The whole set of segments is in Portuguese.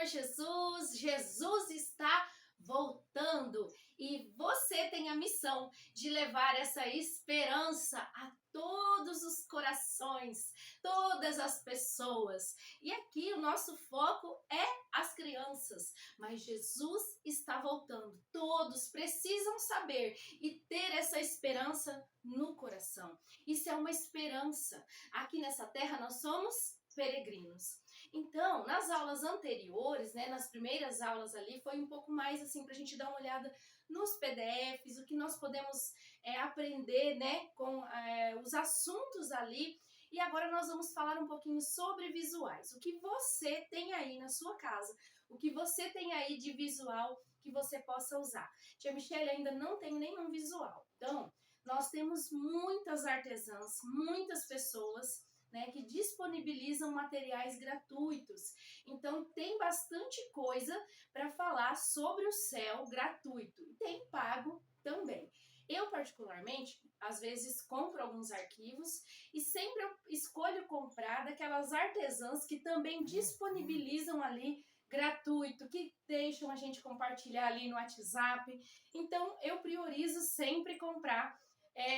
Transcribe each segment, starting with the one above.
Jesus! Jesus está voltando e você tem a missão de levar essa esperança a todos os corações, todas as pessoas. E aqui o nosso foco é as crianças, mas Jesus está voltando. Todos precisam saber e ter essa esperança no coração. Isso é uma esperança. Aqui nessa terra nós somos peregrinos. Então, nas aulas anteriores, nas primeiras aulas ali, foi um pouco mais assim para a gente dar uma olhada nos PDFs, o que nós podemos aprender, com os assuntos ali. E agora nós vamos falar um pouquinho sobre visuais. O que você tem aí na sua casa, o que você tem aí de visual que você possa usar. Tia Michele ainda não tem nenhum visual. Então, nós temos muitas artesãs, muitas pessoas que disponibilizam materiais gratuitos. Então, tem bastante coisa para falar sobre o céu gratuito. E tem pago também. Eu, particularmente, às vezes compro alguns arquivos e sempre eu escolho comprar daquelas artesãs que também disponibilizam ali gratuito, que deixam a gente compartilhar ali no WhatsApp. Então, eu priorizo sempre comprar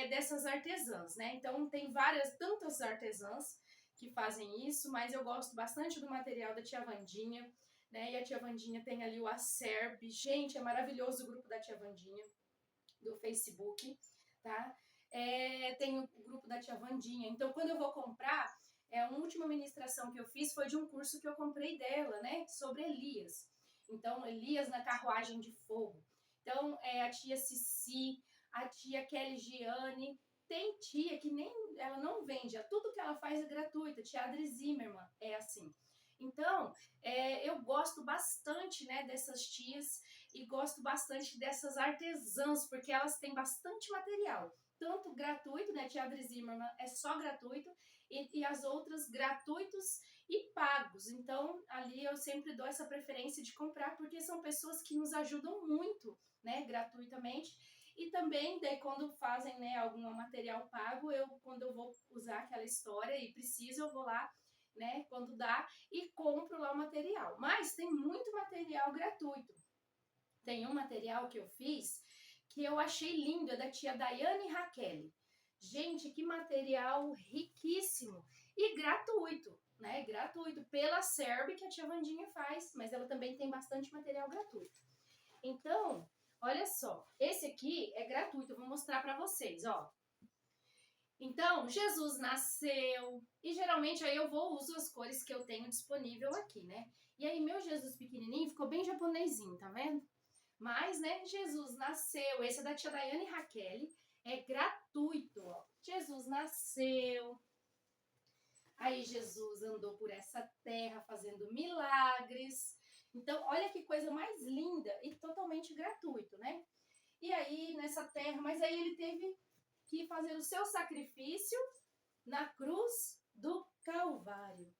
dessas artesãs, Então, tem tantas artesãs que fazem isso, mas eu gosto bastante do material da tia Wandinha, E a tia Wandinha tem ali o Acerb. Gente, é maravilhoso o grupo da tia Wandinha, do Facebook, tá? Tem o grupo da tia Wandinha. Então, quando eu vou comprar, a última ministração que eu fiz foi de um curso que eu comprei dela, Sobre Elias. Então, Elias na carruagem de fogo. Então, a tia Cici, a tia Kelly Giane, tem tia que ela não vende, tudo que ela faz é gratuito. A tia Adri Zimmermann é assim. Então, eu gosto bastante dessas tias e gosto bastante dessas artesãs, porque elas têm bastante material. Tanto gratuito, tia Adri Zimmermann é só gratuito, e as outras gratuitos e pagos. Então, ali eu sempre dou essa preferência de comprar, porque são pessoas que nos ajudam muito, gratuitamente. E também, daí, quando fazem algum material pago, quando eu vou usar aquela história e preciso, eu vou lá, quando dá, e compro lá o material. Mas tem muito material gratuito. Tem um material que eu fiz que eu achei lindo, é da tia Daiane Raquel. Gente, que material riquíssimo e gratuito, Gratuito pela Acerb, que a tia Wandinha faz, mas ela também tem bastante material gratuito. Então, olha só, esse aqui é gratuito, eu vou mostrar para vocês, ó. Então, Jesus nasceu, e geralmente aí eu uso as cores que eu tenho disponível aqui, E aí meu Jesus pequenininho ficou bem japonesinho, tá vendo? Mas, Jesus nasceu, esse é da tia Daiane Raquel, é gratuito, ó. Jesus nasceu, aí Jesus andou por essa terra fazendo milagres. Então, olha que coisa mais linda e totalmente gratuito, E aí, nessa terra, mas aí ele teve que fazer o seu sacrifício na cruz do Calvário.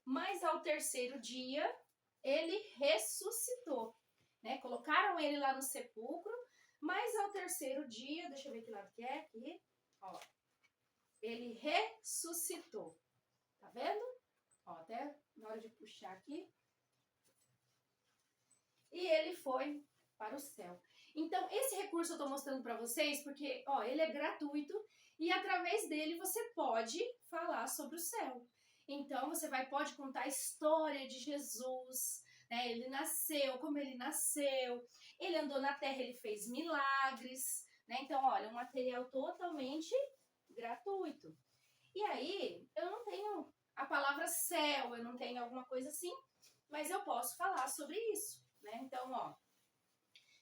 Mas ao terceiro dia, ele ressuscitou, Colocaram ele lá no sepulcro, mas ao terceiro dia, deixa eu ver que lado que é, aqui, ó, ele ressuscitou, tá vendo? Ó, até na hora de puxar aqui. E ele foi para o céu. Então, esse recurso eu tô mostrando para vocês porque, ó, ele é gratuito e através dele você pode falar sobre o céu. Então, você pode contar a história de Jesus, Ele nasceu, como ele nasceu, ele andou na terra, ele fez milagres, Então, olha, um material totalmente gratuito. E aí, eu não tenho a palavra céu, eu não tenho alguma coisa assim, mas eu posso falar sobre isso, Então, ó,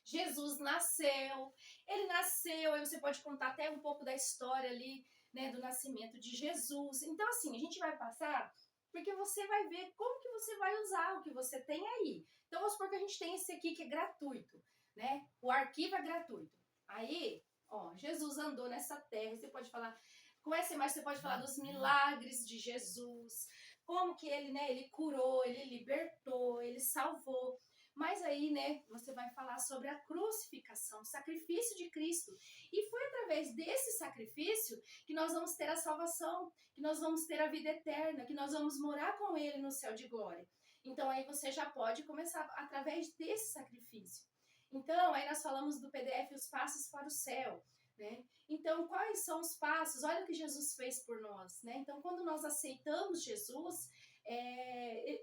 Jesus nasceu, ele nasceu, aí você pode contar até um pouco da história ali, do nascimento de Jesus. Então, assim, a gente vai passar, porque você vai ver como que você vai usar o que você tem aí. Então, vamos supor que a gente tem esse aqui que é gratuito, O arquivo é gratuito. Aí, ó, Jesus andou nessa terra, você pode falar, com essa imagem você pode falar dos milagres de Jesus, como que ele, ele curou, ele libertou, ele salvou. Mas aí, né, você vai falar sobre a crucificação, o sacrifício de Cristo. E foi através desse sacrifício que nós vamos ter a salvação, que nós vamos ter a vida eterna, que nós vamos morar com Ele no céu de glória. Então aí você já pode começar através desse sacrifício. Então, aí nós falamos do PDF Os Passos para o Céu, né? Então, quais são os passos? Olha o que Jesus fez por nós, né? Então, quando nós aceitamos Jesus,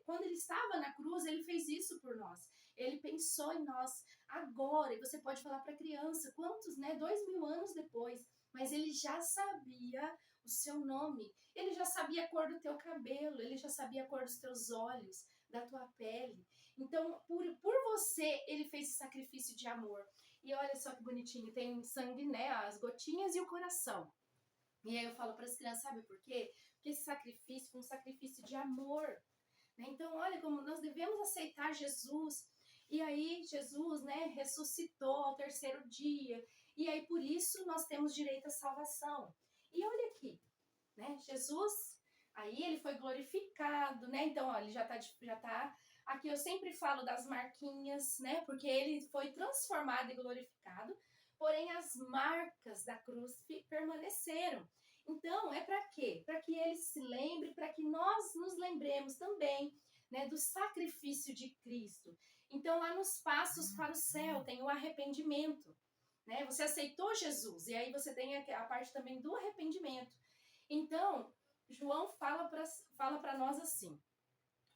quando ele estava na cruz, ele fez isso por nós. Ele pensou em nós agora, e você pode falar para a criança, quantos, né? 2000 anos depois, mas ele já sabia o seu nome, ele já sabia a cor do teu cabelo, ele já sabia a cor dos teus olhos, da tua pele. Então, por você, ele fez esse sacrifício de amor. E olha só que bonitinho, tem sangue, né? As gotinhas e o coração. E aí eu falo para as crianças, sabe por quê? Porque esse sacrifício foi um sacrifício de amor. Né? Então, olha como nós devemos aceitar Jesus. E aí, Jesus, né, ressuscitou ao terceiro dia. E aí, por isso, nós temos direito à salvação. E olha aqui, né? Jesus, aí ele foi glorificado, né? Então, ó, ele já tá. Aqui eu sempre falo das marquinhas, né? Porque ele foi transformado e glorificado, porém as marcas da cruz permaneceram. Então, é para quê? Para que ele se lembre, para que nós nos lembremos também, né, do sacrifício de Cristo. Então, lá nos passos para o céu tem o arrependimento, né? Você aceitou Jesus, e aí você tem a parte também do arrependimento. Então, João fala para nós assim: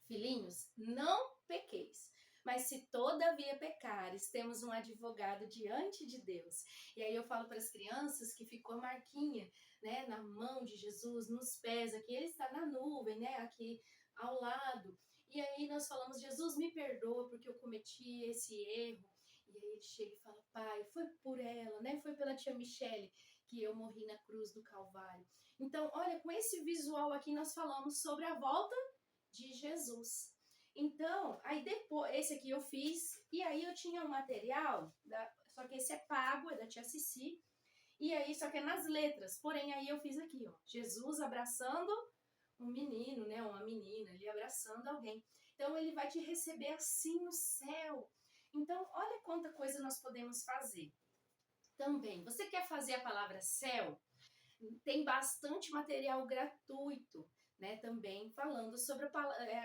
filhinhos, não pequeis, mas se todavia pecares, temos um advogado diante de Deus. E aí eu falo para as crianças que ficou a marquinha, né, na mão de Jesus, nos pés, aqui ele está na nuvem, né, aqui ao lado. E aí nós falamos: Jesus, me perdoa porque eu cometi esse erro. E aí ele chega e fala: Pai, foi por ela, né, foi pela tia Michele que eu morri na cruz do Calvário. Então, olha, com esse visual aqui nós falamos sobre a volta de Jesus. Então, aí depois, esse aqui eu fiz, e aí eu tinha um material, só que esse é pago, é da tia Cici, e aí só que é nas letras, porém aí eu fiz aqui, ó, Jesus abraçando um menino, né, uma menina, ele abraçando alguém. Então ele vai te receber assim no céu. Então, olha quanta coisa nós podemos fazer. Também, você quer fazer a palavra céu? Tem bastante material gratuito, né, também falando sobre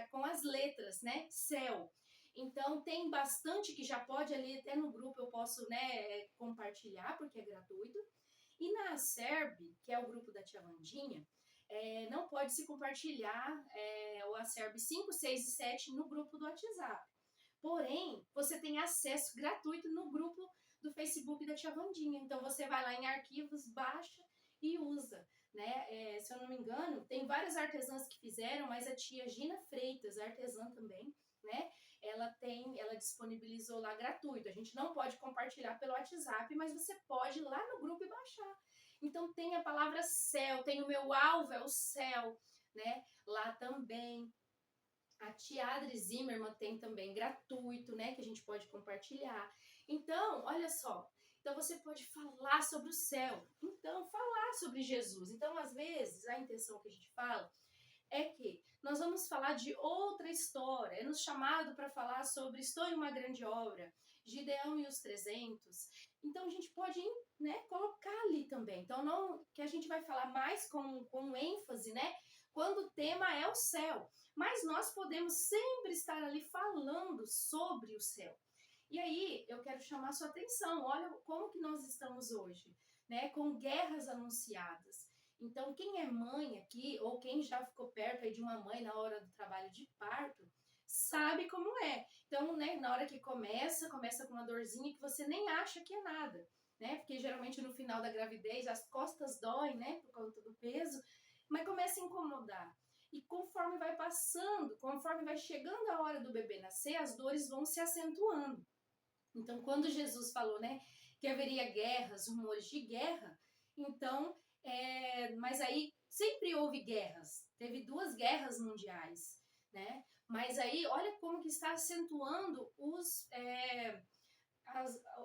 com as letras, né, céu. Então tem bastante que já pode ali, até no grupo eu posso, né, compartilhar, porque é gratuito. E na Acerb, que é o grupo da tia Vandinha, não pode se compartilhar o Acerb 5, 6 e 7 no grupo do WhatsApp. Porém, você tem acesso gratuito no grupo do Facebook da tia Vandinha. Então você vai lá em arquivos, baixa e usa, né? Se eu não me engano, tem várias artesãs que fizeram, mas a tia Gina Freitas, artesã também, né? Ela disponibilizou lá gratuito. A gente não pode compartilhar pelo WhatsApp, mas você pode ir lá no grupo e baixar. Então tem a palavra céu, tem o meu alvo é o céu, né? Lá também. A tia Adri Zimmermann tem também gratuito, né? Que a gente pode compartilhar. Então, olha só. Então você pode falar sobre o céu. Então, falar sobre Jesus. Então, às vezes, a intenção que a gente fala é que nós vamos falar de outra história. É nos chamado para falar sobre Estou em uma grande obra, Gideão e os 300. Então a gente pode, né, colocar ali também. Então não que a gente vai falar mais com ênfase, né, quando o tema é o céu. Mas nós podemos sempre estar ali falando sobre o céu. E aí eu quero chamar a sua atenção. Olha como que nós estamos hoje, né, com guerras anunciadas. Então, quem é mãe aqui, ou quem já ficou perto aí de uma mãe na hora do trabalho de parto, sabe como é. Então, né, na hora que começa com uma dorzinha que você nem acha que é nada, né? Porque geralmente no final da gravidez as costas doem, né, por conta do peso, mas começa a incomodar. E conforme vai passando, conforme vai chegando a hora do bebê nascer, as dores vão se acentuando. Então, quando Jesus falou, né, que haveria guerras, rumores de guerra, então mas aí sempre houve guerras, teve 2 guerras mundiais, né? Mas aí olha como que está acentuando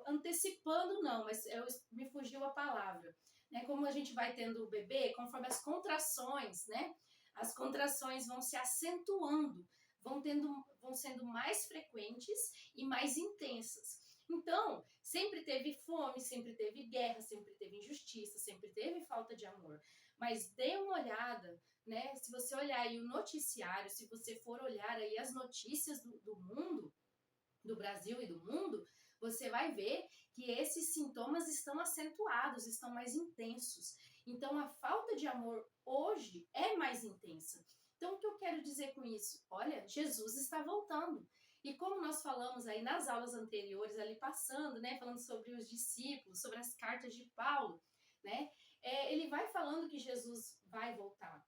antecipando não, mas me fugiu a palavra, né? Como a gente vai tendo o bebê, conforme as contrações, né? As contrações vão se acentuando vão sendo mais frequentes e mais intensas. Então, sempre teve fome, sempre teve guerra, sempre teve injustiça, sempre teve falta de amor. Mas dê uma olhada, né? Se você olhar aí o noticiário, se você for olhar aí as notícias do mundo, do Brasil e do mundo, você vai ver que esses sintomas estão acentuados, estão mais intensos. Então, a falta de amor hoje é mais intensa. Então, o que eu quero dizer com isso? Olha, Jesus está voltando. E como nós falamos aí nas aulas anteriores, ali passando, né, falando sobre os discípulos, sobre as cartas de Paulo, né, ele vai falando que Jesus vai voltar.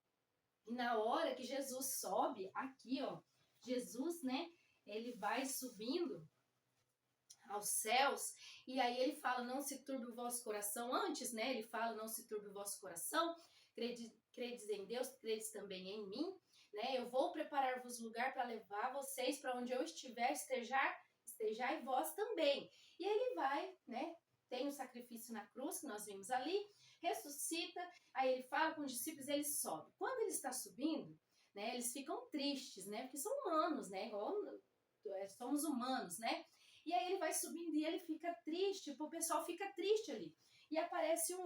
E na hora que Jesus sobe, aqui, ó, Jesus, né, ele vai subindo aos céus, e aí ele fala, não se turbe o vosso coração, antes, né, ele fala, não se turbe o vosso coração, credes em Deus, credes também em mim, né, eu vou preparar-vos lugar para levar vocês para onde eu estiver, estejai vós também. E aí ele vai, né, tem o sacrifício na cruz, que nós vimos ali, ressuscita, aí ele fala com os discípulos, ele sobe. Quando ele está subindo, né, eles ficam tristes, né, porque são humanos, né, igual somos humanos, né, e aí ele vai subindo e ele fica triste, o pessoal fica triste ali. E aparecem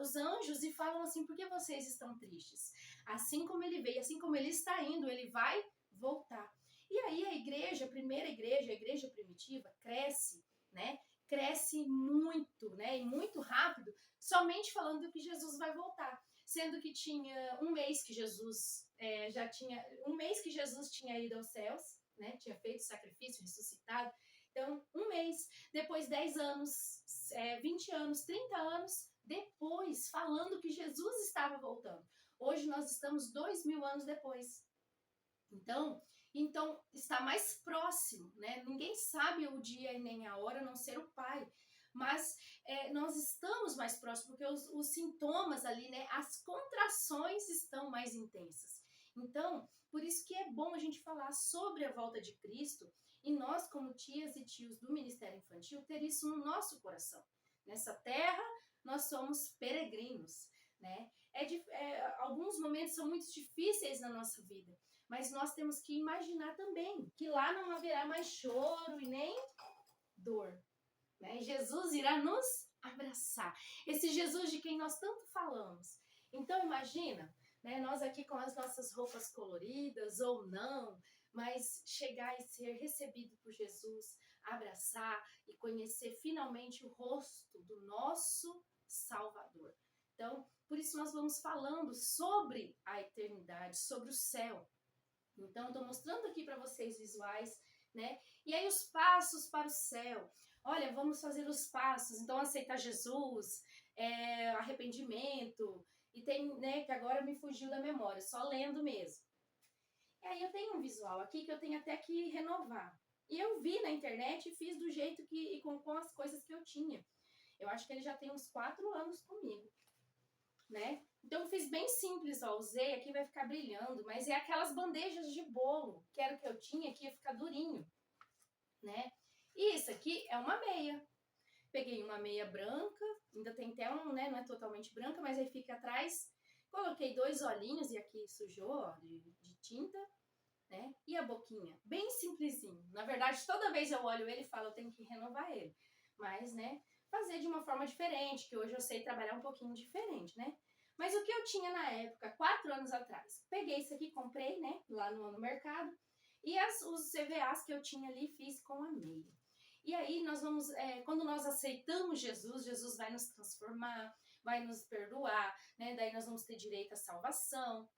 os anjos e falam assim, por que vocês estão tristes? Assim como ele veio, assim como ele está indo, ele vai voltar. E aí a igreja, a primeira igreja, a igreja primitiva, cresce, né? Cresce muito, né? E muito rápido, somente falando que Jesus vai voltar. Sendo que tinha um mês que Jesus tinha ido aos céus, né? Tinha feito o sacrifício, ressuscitado. Então, um mês, depois 10 anos, 20 anos, 30 anos, depois, falando que Jesus estava voltando. Hoje nós estamos 2000 anos depois. Então está mais próximo, né? Ninguém sabe o dia e nem a hora, a não ser o Pai. Mas nós estamos mais próximos, porque os sintomas ali, né? As contrações estão mais intensas. Então, por isso que é bom a gente falar sobre a volta de Cristo, e nós, como tias e tios do Ministério Infantil, ter isso no nosso coração. Nessa terra, nós somos peregrinos, né? Alguns momentos são muito difíceis na nossa vida, mas nós temos que imaginar também que lá não haverá mais choro e nem dor, né? Jesus irá nos abraçar. Esse Jesus de quem nós tanto falamos. Então, imagina, né, nós aqui com as nossas roupas coloridas ou não, mas chegar e ser recebido por Jesus, abraçar e conhecer finalmente o rosto do nosso Salvador. Então, por isso nós vamos falando sobre a eternidade, sobre o céu. Então, estou mostrando aqui para vocês visuais, né? E aí os passos para o céu. Olha, vamos fazer os passos. Então, aceitar Jesus, arrependimento. E tem, né, que agora me fugiu da memória, só lendo mesmo. E aí eu tenho um visual aqui que eu tenho até que renovar. E eu vi na internet e fiz do jeito que, com as coisas que eu tinha. Eu acho que ele já tem uns 4 anos comigo, né? Então eu fiz bem simples, ó, usei, aqui vai ficar brilhando, mas é aquelas bandejas de bolo, que era o que eu tinha, que ia ficar durinho, né? E isso aqui é uma meia. Peguei uma meia branca, ainda tem até né, não é totalmente branca, mas aí fica atrás. Coloquei 2 olhinhos, e aqui sujou, ó, de tinta, né? E a boquinha, bem simplesinho. Na verdade, toda vez eu olho ele e falo, eu tenho que renovar ele. Mas, né, fazer de uma forma diferente, que hoje eu sei trabalhar um pouquinho diferente, né? Mas o que eu tinha na época, 4 anos atrás? Peguei isso aqui, comprei, né, lá no mercado, e os CVAs que eu tinha ali, fiz com a meia. E aí nós vamos, quando nós aceitamos Jesus, Jesus vai nos transformar, vai nos perdoar, né? Daí nós vamos ter direito à salvação.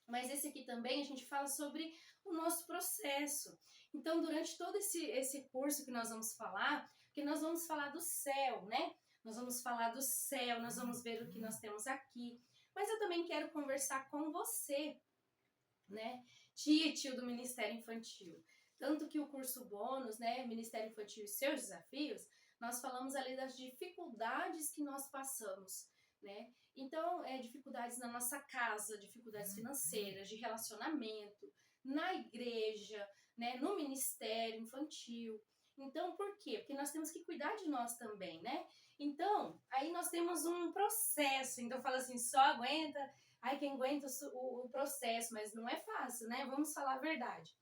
Mas esse aqui também a gente fala sobre o nosso processo. Então, durante todo esse curso que nós vamos falar, que nós vamos falar do céu, né? Nós vamos falar do céu, nós vamos ver o que nós temos aqui. Mas eu também quero conversar com você, né? Tia e tio do Ministério Infantil. Tanto que o curso bônus, né, Ministério Infantil e seus desafios, nós falamos ali das dificuldades que nós passamos, né? Então, dificuldades na nossa casa, dificuldades financeiras, de relacionamento, na igreja, né, no Ministério Infantil. Então, por quê? Porque nós temos que cuidar de nós também, né? Então, aí nós temos um processo. Então, fala assim, só aguenta, quem aguenta o processo, mas não é fácil, né? Vamos falar a verdade.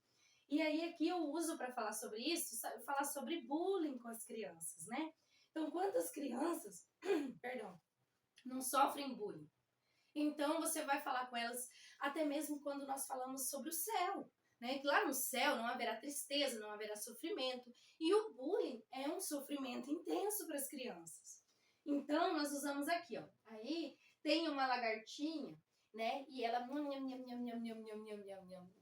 E aí aqui eu uso para falar sobre isso, falar sobre bullying com as crianças, né? Então, quantas crianças, perdão, não sofrem bullying? Então, você vai falar com elas até mesmo quando nós falamos sobre o céu, né? Que lá no céu não haverá tristeza, não haverá sofrimento. E o bullying é um sofrimento intenso para as crianças. Então, nós usamos aqui, ó. Aí tem uma lagartinha, né? E ela...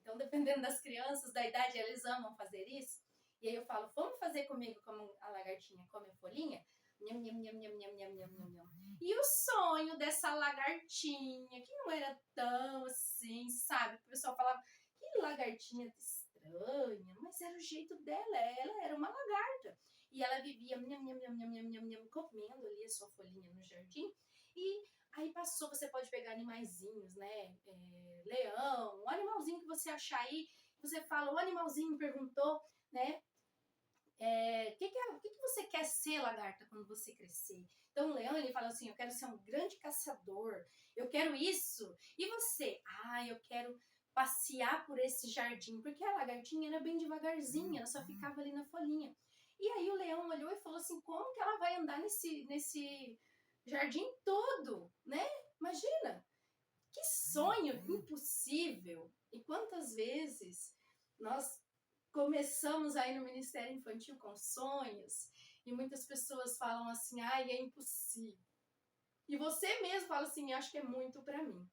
Então, dependendo das crianças, da idade, eles amam fazer isso. E aí eu falo, vamos fazer comigo como a lagartinha come a folhinha? Nham, nham, nham, nham, nham, nham, nham, nham, nham. E o sonho dessa lagartinha, que não era tão assim, sabe? O pessoal falava, que lagartinha estranha, mas era o jeito dela, ela era uma lagarta. E ela vivia nham, nham, nham, nham, nham, nham, nham, comendo ali a sua folhinha no jardim. E aí passou, você pode pegar animaizinhos, né? Leão, um animalzinho que você achar aí, você fala, o animalzinho perguntou, né? O que você quer ser, lagarta, quando você crescer? Então o leão, ele fala assim, eu quero ser um grande caçador, eu quero isso. E você? Eu quero passear por esse jardim, porque a lagartinha era bem devagarzinha, ela só ficava ali na folhinha. E aí o leão olhou e falou assim, como que ela vai andar nesse jardim todo, né? Imagina, que sonho impossível. E quantas vezes nós começamos aí no Ministério Infantil com sonhos e muitas pessoas falam assim, é impossível. E você mesmo fala assim, acho que é muito pra mim,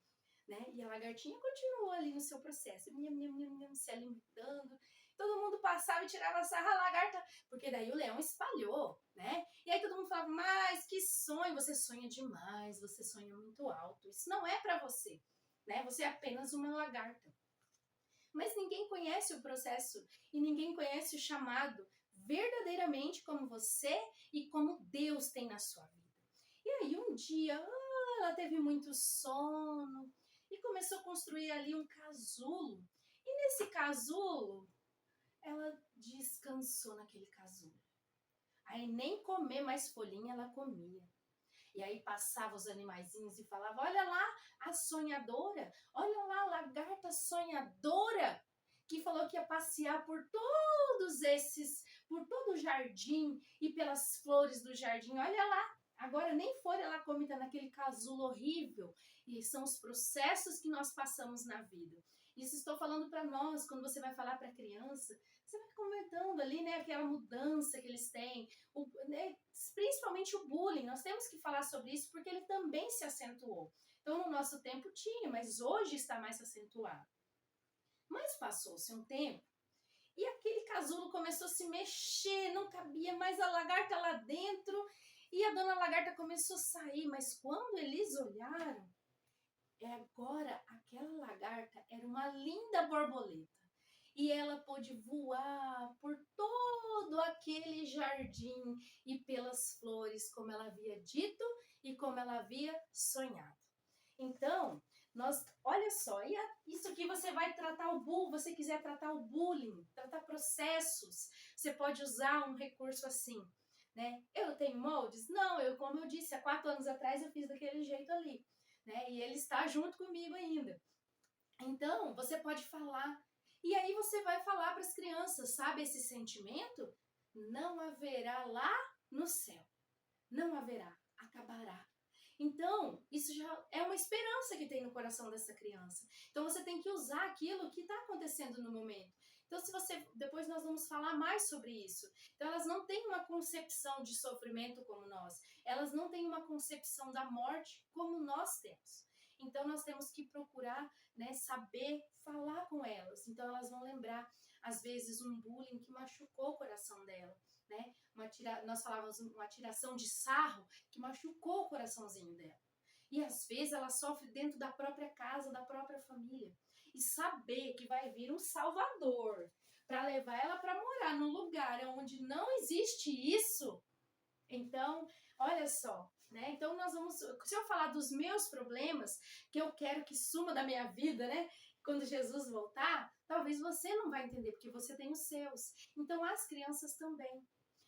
né? E a lagartinha continuou ali no seu processo, se alimentando. Todo mundo passava e tirava sarra a lagarta, porque daí o leão espalhou, né? E aí todo mundo falava, mas que sonho, você sonha demais, você sonha muito alto. Isso não é pra você, né? Você é apenas uma lagarta. Mas ninguém conhece o processo e ninguém conhece o chamado verdadeiramente como você e como Deus tem na sua vida. E aí um dia, ela teve muito sono e começou a construir ali um casulo. E nesse casulo, ela descansou naquele casulo. Aí nem comer mais folhinha ela comia. E aí passava os animaizinhos e falava, olha lá a sonhadora, olha lá a lagarta sonhadora, que falou que ia passear por todo o jardim e pelas flores do jardim, olha lá. Agora nem folha ela come, tá naquele casulo horrível. E são os processos que nós passamos na vida. Isso estou falando para nós, quando você vai falar para a criança, você vai comentando ali, né, aquela mudança que eles têm, né, principalmente o bullying. Nós temos que falar sobre isso porque ele também se acentuou. Então, no nosso tempo tinha, mas hoje está mais acentuado. Mas passou-se um tempo e aquele casulo começou a se mexer, não cabia mais a lagarta lá dentro e a dona lagarta começou a sair. Mas quando eles olharam, agora aquela lagarta era uma linda borboleta. E ela pôde voar por todo aquele jardim e pelas flores, como ela havia dito e como ela havia sonhado. Então, olha só, isso aqui você vai tratar o bullying, você quiser tratar o bullying, tratar processos, você pode usar um recurso assim, né? Eu tenho moldes? Não, como eu disse, há 4 anos atrás eu fiz daquele jeito ali, né? E ele está junto comigo ainda. Então, você pode falar. E aí você vai falar para as crianças, sabe esse sentimento? Não haverá lá no céu. Não haverá, acabará. Então, isso já é uma esperança que tem no coração dessa criança. Então, você tem que usar aquilo que está acontecendo no momento. Então, depois nós vamos falar mais sobre isso. Então, elas não têm uma concepção de sofrimento como nós. Elas não têm uma concepção da morte como nós temos. Então, nós temos que procurar, né, saber falar com elas. Então, elas vão lembrar, às vezes, um bullying que machucou o coração dela, né? Nós falávamos uma tiração de sarro que machucou o coraçãozinho dela. E, às vezes, ela sofre dentro da própria casa, da própria família. E saber que vai vir um Salvador para levar ela para morar num lugar onde não existe isso. Então, olha só, né? Então se eu falar dos meus problemas, que eu quero que suma da minha vida, né? Quando Jesus voltar, talvez você não vai entender, porque você tem os seus. Então, as crianças também.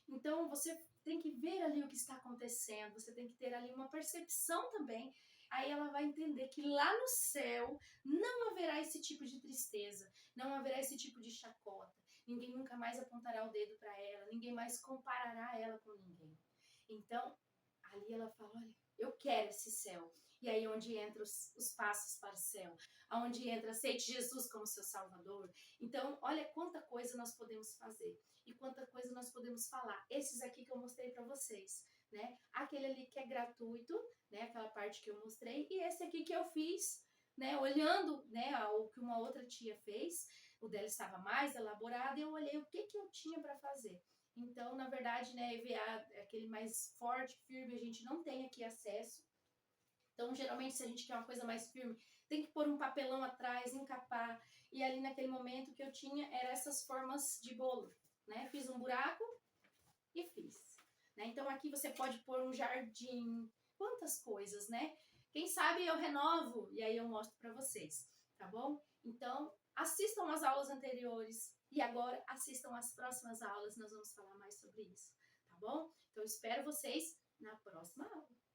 Então, você tem que ver ali o que está acontecendo, você tem que ter ali uma percepção também aí ela vai entender que lá no céu não haverá esse tipo de tristeza, não haverá esse tipo de chacota. Ninguém nunca mais apontará o dedo para ela, ninguém mais comparará ela com ninguém. Então, ali ela fala, olha, eu quero esse céu. E aí onde entra os passos para o céu, aonde entra aceite Jesus como seu Salvador. Então, olha quanta coisa nós podemos fazer e quanta coisa nós podemos falar. Esses aqui que eu mostrei para vocês, né? Aquele ali que é gratuito, né? Aquela parte que eu mostrei, e esse aqui que eu fiz, né? Olhando, né? O que uma outra tia fez, o dela estava mais elaborado e eu olhei o que eu tinha para fazer. Então, na verdade, né, EVA, aquele mais forte, firme, a gente não tem aqui acesso. Então, geralmente, se a gente quer uma coisa mais firme, tem que pôr um papelão atrás, encapar. E ali naquele momento que eu tinha, eram essas formas de bolo, né? Fiz um buraco e fiz. Né? Então, aqui você pode pôr um jardim, quantas coisas, né? Quem sabe eu renovo e aí eu mostro para vocês, tá bom? Então, assistam as aulas anteriores e agora assistam as próximas aulas, nós vamos falar mais sobre isso, tá bom? Então, eu espero vocês na próxima aula.